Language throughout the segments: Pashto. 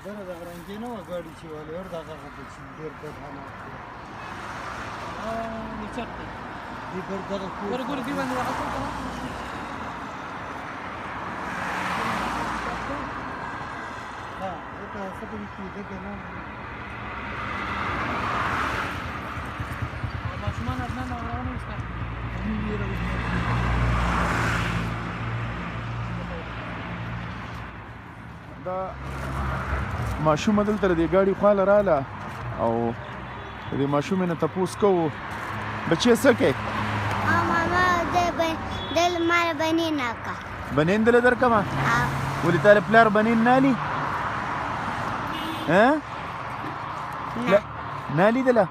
دنه د غرنګې نه وه ګاډي چې والي ور دغه غته چې ډېر بد حالات دی نیچک دی دې پر دغه ګوره ګوره دې باندې هغه څه ها دته څه په کې دغه نه ماشومان ادنه نه روانه وسته دا ماشومه دلته د ګاډي خواله راله او د ماشومې نه تپوس کوو بچې څه کوې ماما دل مال بنین ناکا بنین دله درکمه ولې تاله پلار بنین نالي نه نه لیدله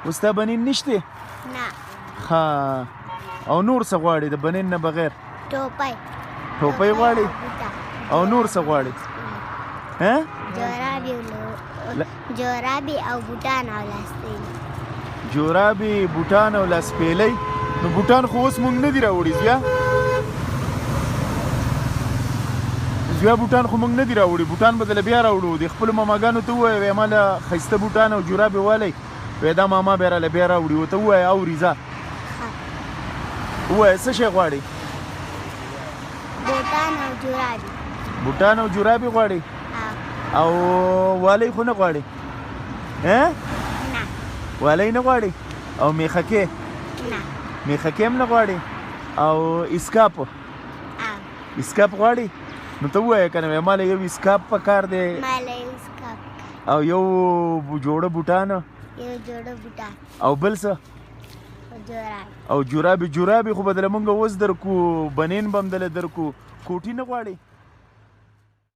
اوس تا بنین نشته نه ها او نور څه غواړې د بنین نه بغیر ټوپۍ غواړې او نور څه غواړې جورابي او بوټان او لاسپیلي جورابي بوټان او لاسپیلي نو بوټان خو اوس مونږ نه دي راوړي زویا بوټان خو مونږ نه دي راوړي بوټان به دله بیا راوړو د خپلو ماماګانو ته ووایه وایي ما له ښایسته بوټان او جورابې والی وایي دا ماما بیا راله بیا راوړي ورته ووایه اوري ځه ووایه څه شی غواړې بوټان او جورابې غواړې او والی خو نه غواړې والی نه غواړې او میخکې هم نه غواړې او اسکاپ غواړې نو ته ووایه که نه ماله یو اسکاپ پکار دی او یو جوړه بوټان او بل څه او جورابې خو به دله مونږ اوس درکو بنین به هم دله درکو کوټي نه غواړې